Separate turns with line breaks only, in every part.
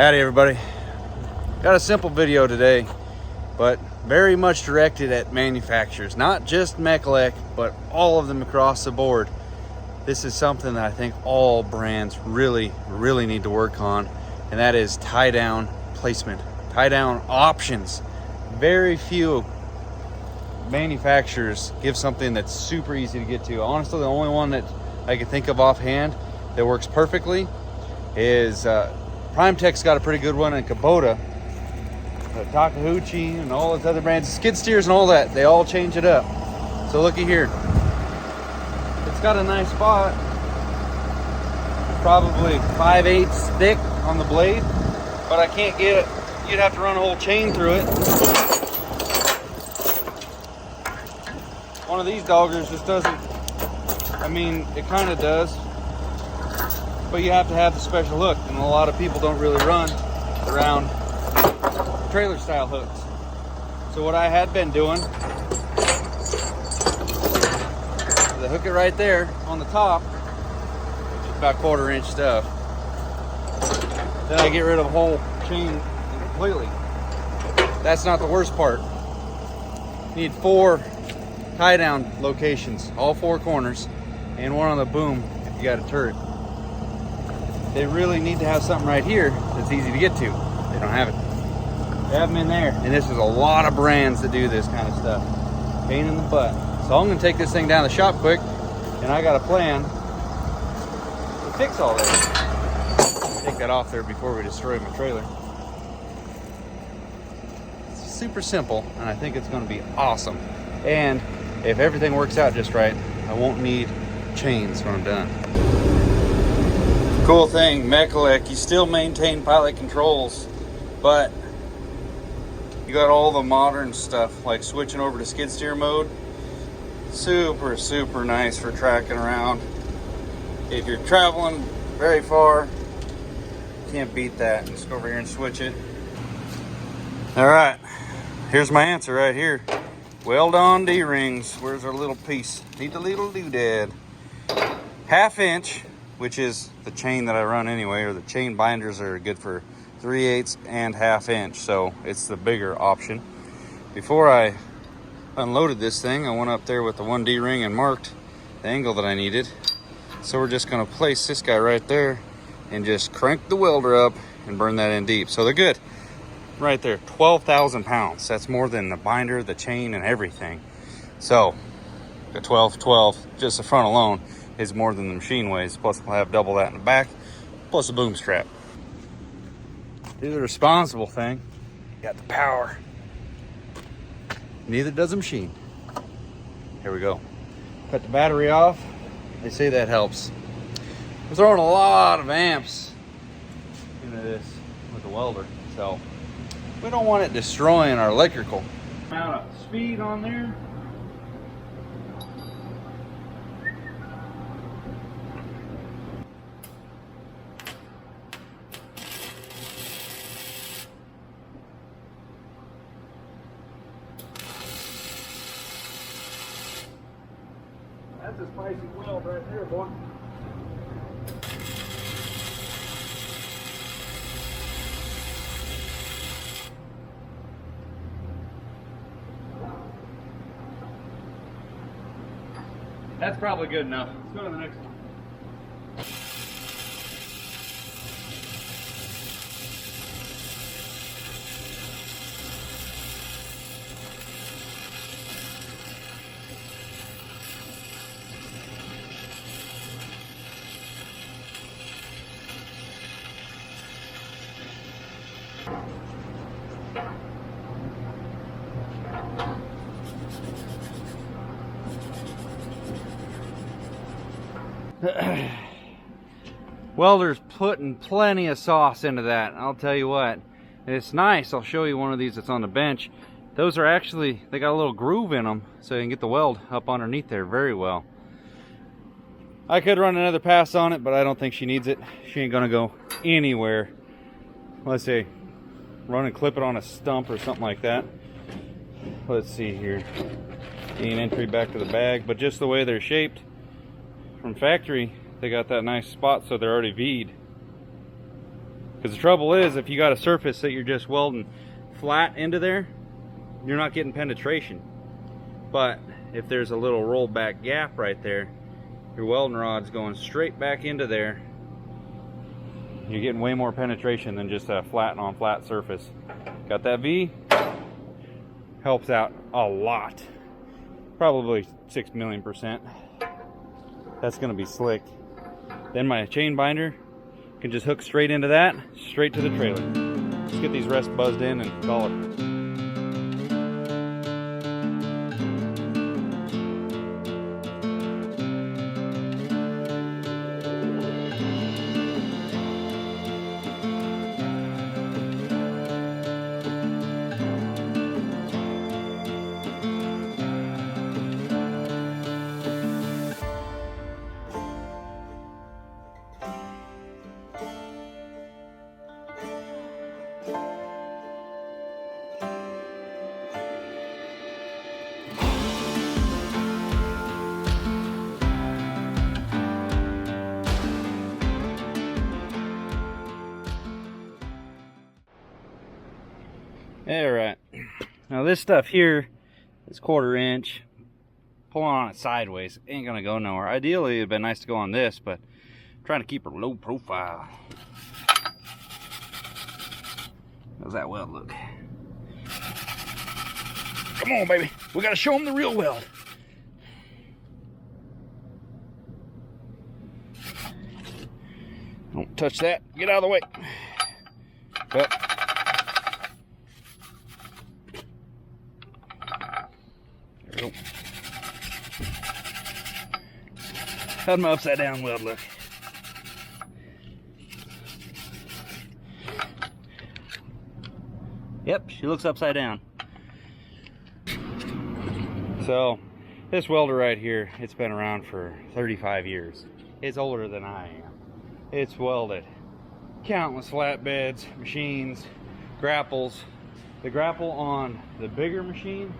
Howdy everybody. Got a simple video today, but very much directed at manufacturers, not just Mechalec, but all of them across the board. This is something that I think all brands really need to work on, and that is tie down placement, tie down options. Very few manufacturers give something that's super easy to get to. Honestly, the only one that I can think of offhand that works perfectly is PrimeTech's got a pretty good one, and Kubota, Takeuchi, and all those other brands, skid steers and all that, they all change it up. So looky here, it's got a nice spot, probably 5/8 thick on the blade, but I can't get it. You'd have to run a whole chain through it. One of these doggers just doesn't, I mean, it kind of does, but you have to have the special hook, and a lot of people don't really run around trailer style hooks. So what I had been doing is I hook it right there on the top, about 1/4 inch stuff. Then I get rid of the whole chain completely. That's not the worst part. You need 4 tie down locations, all 4 corners, and one on the boom if you got a turret. They really need to have something right here that's easy to get to. They don't have it. They have them in there, and this is a lot of brands that do this kind of stuff. Pain in the butt. So I'm gonna take this thing down to the shop quick, and I got a plan to fix all this. Take that off there before we destroy my trailer. It's super simple, and I think it's gonna be awesome. And if everything works out just right, I won't need chains when I'm done. Cool thing, Mechalec, you still maintain pilot controls, but you got all the modern stuff, like switching over to skid steer mode. Super nice for tracking around. If you're traveling very far, can't beat that. Just go over here and switch it. All right, here's my answer right here. Weld on D-rings. Where's our little piece? Need the little doodad. 1/2 inch, which is the chain that I run anyway, or the chain binders are good for 3/8 and 1/2 inch, so it's the bigger option. Before I unloaded this thing, I went up there with the 1D ring and marked the angle that I needed. So we're just gonna place this guy right there and just crank the welder up and burn that in deep. So they're good. Right there, 12,000 pounds. That's more than the binder, the chain, and everything. So the 12, just the front alone, is more than the machine weighs. Plus we'll have double that in the back, plus a boom strap. Do the responsible thing. Got the power. Neither does a machine. Here we go. Cut the battery off. They say that helps. We're throwing a lot of amps into this with the welder, so we don't want it destroying our electrical. Amount of speed on there. That's a spicy weld right there, boy. That's probably good enough. Let's go to the next one. Welder's putting plenty of sauce into that, I'll tell you what. And it's nice. I'll show you one of these that's on the bench. Those are actually, they got a little groove in them, so you can get the weld up underneath there very well. I could run another pass on it, but I don't think she needs it. She ain't gonna go anywhere. Let's say run and clip it on a stump or something like that. Let's see here. Ain't entry back to the bag, but just the way they're shaped from factory, they got that nice spot, so they're already V'd. Because the trouble is, if you got a surface that you're just welding flat into there, you're not getting penetration. But if there's a little rollback gap right there, your welding rod's going straight back into there. You're getting way more penetration than just a flat on flat surface. Got that V? Helps out a lot. Probably 6,000,000%. That's gonna be slick. Then my chain binder can just hook straight into that, straight to the trailer. Let's get these rests buzzed in and call it. Alright, now this stuff here is 1/4 inch. Pulling on it sideways ain't gonna go nowhere. Ideally, it'd been nice to go on this, but I'm trying to keep her low profile. How's that weld look? Come on, baby. We gotta show them the real weld. Don't touch that. Get out of the way. Well, there we go. How'd my upside down weld look? Yep, she looks upside down. So, this welder right here, it's been around for 35 years. It's older than I am. It's welded countless flatbeds, machines, grapples. The grapple on the bigger machine,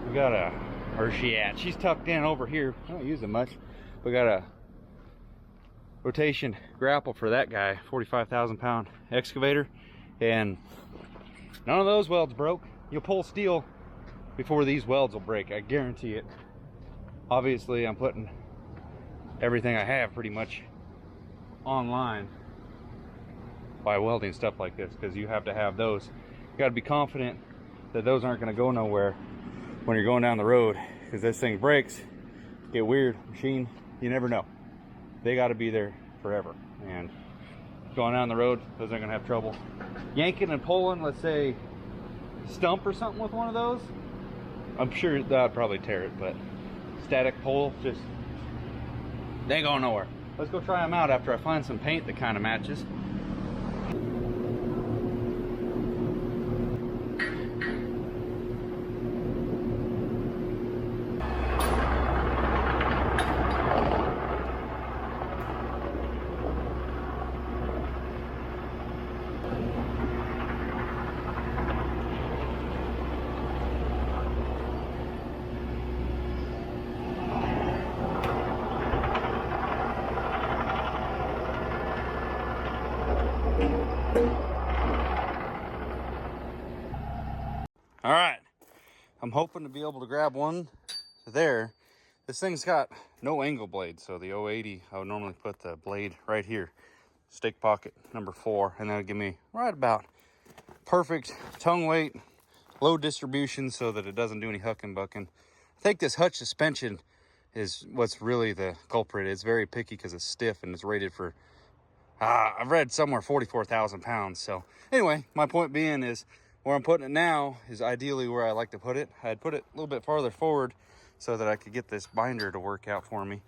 we got a, where's she at? She's tucked in over here. I don't use it much. We got a rotation grapple for that guy, 45,000 pound excavator, and none of those welds broke. You'll pull steel before these welds will break, I guarantee it. Obviously, I'm putting everything I have pretty much online by welding stuff like this, because you have to have those. You got to be confident that those aren't going to go nowhere when you're going down the road, because this thing breaks, get weird, machine, you never know. They got to be there forever, and going down the road, those aren't going to have trouble. Yanking and pulling, let's say, stump or something with one of those, I'm sure that'd probably tear it, but static pull, just, they ain't going nowhere. Let's go try them out after I find some paint that kind of matches. All right, I'm hoping to be able to grab one there. This thing's got no angle blade, so the 080, I would normally put the blade right here, stake pocket number 4, and that'll give me right about perfect tongue weight, low distribution, so that it doesn't do any hucking bucking. I think this hutch suspension is what's really the culprit. It's very picky because it's stiff and it's rated for, I've read somewhere 44,000 pounds. So anyway, my point being is, where I'm putting it now is ideally where I like to put it. I'd put it a little bit farther forward so that I could get this binder to work out for me.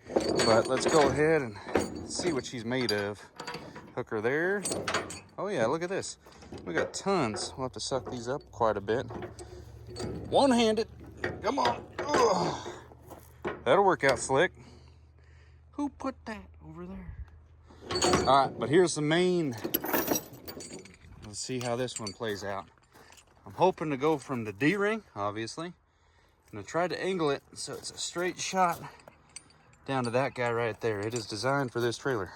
But let's go ahead and see what she's made of. Hook her there. Oh yeah, look at this. We got tons. We'll have to suck these up quite a bit. One-handed. Come on. Ugh. That'll work out slick. Who put that over there? All right, but here's the main. Let's see how this one plays out. I'm hoping to go from the D-ring, obviously, and I tried to angle it so it's a straight shot down to that guy right there. It is designed for this trailer,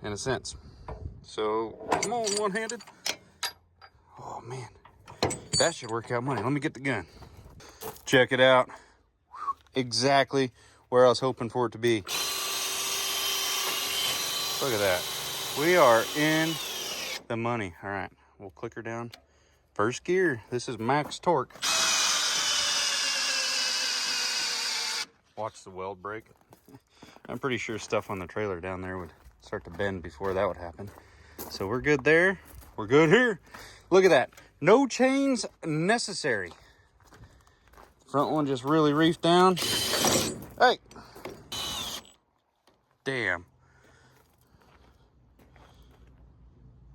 in a sense. So come on, one-handed. Oh man, that should work out money. Let me get the gun. Check it out. Exactly where I was hoping for it to be. Look at that. We are in the money. All right, we'll click her down. First gear. This is max torque. Watch the weld break. I'm pretty sure stuff on the trailer down there would start to bend before that would happen. So we're good there. We're good here. Look at that. No chains necessary. Front one just really reefed down. Hey. Damn.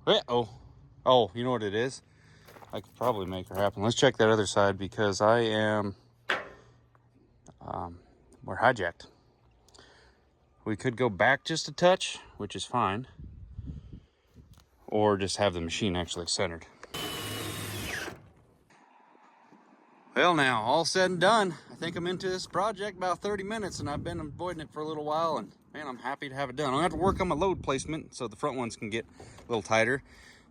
Uh-oh. Oh, you know what it is? I could probably make her happen. Let's check that other side because I am... we're hijacked. We could go back just a touch, which is fine. Or just have the machine actually centered. Well now, all said and done, I think I'm into this project about 30 minutes and I've been avoiding it for a little while and man, I'm happy to have it done. I'll have to work on my load placement so the front ones can get a little tighter.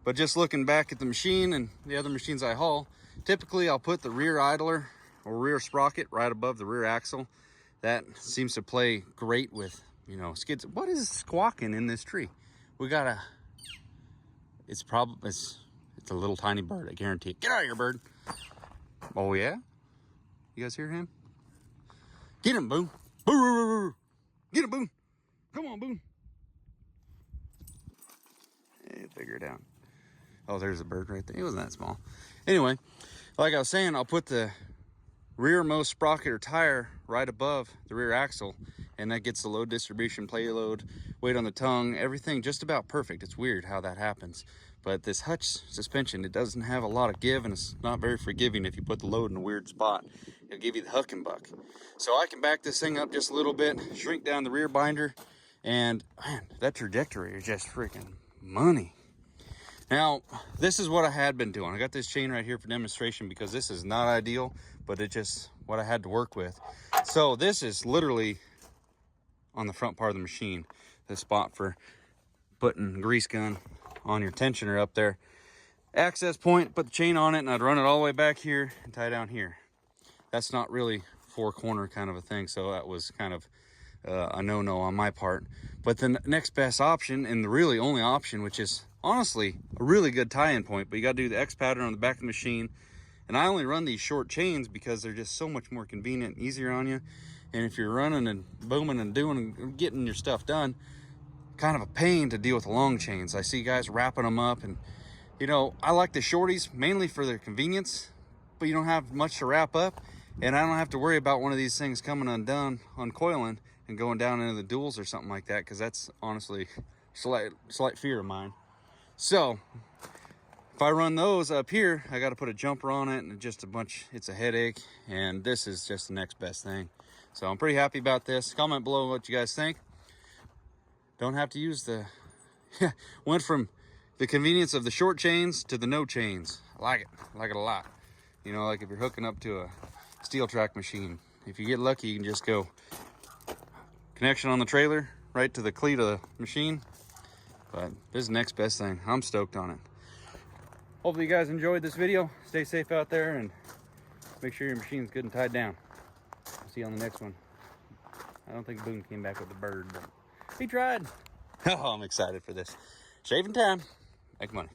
But just looking back at the machine and the other machines I haul, typically I'll put the rear idler or rear sprocket right above the rear axle. That seems to play great with, you know, skids. What is squawking in this tree? We got a, it's a little tiny bird, I guarantee it. Get out of here, bird. Oh yeah? You guys hear him? Get him, Boone. Boo! Get him, Boone. Come on, Boone. Hey, figure it out. Oh, there's a bird right there. He wasn't that small. Anyway, like I was saying, I'll put the rearmost sprocket or tire right above the rear axle, and that gets the load distribution, payload, weight on the tongue, everything just about perfect. It's weird how that happens. But this hutch suspension, it doesn't have a lot of give, and it's not very forgiving if you put the load in a weird spot. It'll give you the huck and buck. So I can back this thing up just a little bit, shrink down the rear binder, and man, that trajectory is just freaking money. Now, this is what I had been doing. I got this chain right here for demonstration because this is not ideal, but it's just what I had to work with. So this is literally on the front part of the machine, the spot for putting grease gun on your tensioner up there. Access point, put the chain on it, and I'd run it all the way back here and tie down here. That's not really four corner kind of a thing, so that was kind of a no-no on my part. But the next best option, and the really only option, which is honestly a really good tie-in point, but you got to do the X pattern on the back of the machine. And I only run these short chains because they're just so much more convenient and easier on you. And if you're running and booming and doing and getting your stuff done, kind of a pain to deal with the long chains. I see guys wrapping them up, and you know, I like the shorties mainly for their convenience, but you don't have much to wrap up, and I don't have to worry about one of these things coming undone, uncoiling, and going down into the duals or something like that, because that's honestly slight fear of mine. So if I run those up here, I got to put a jumper on it and just a bunch, it's a headache, and this is just the next best thing. So I'm pretty happy about this. Comment below what you guys think. Don't have to use the, went from the convenience of the short chains to the no chains. I like it a lot. You know, like if you're hooking up to a steel track machine, if you get lucky, you can just go connection on the trailer right to the cleat of the machine. But this is the next best thing. I'm stoked on it. Hopefully you guys enjoyed this video. Stay safe out there and make sure your machine's good and tied down. See you on the next one. I don't think Boone came back with the bird, but he tried. Oh, I'm excited for this. Shaving time. Make money.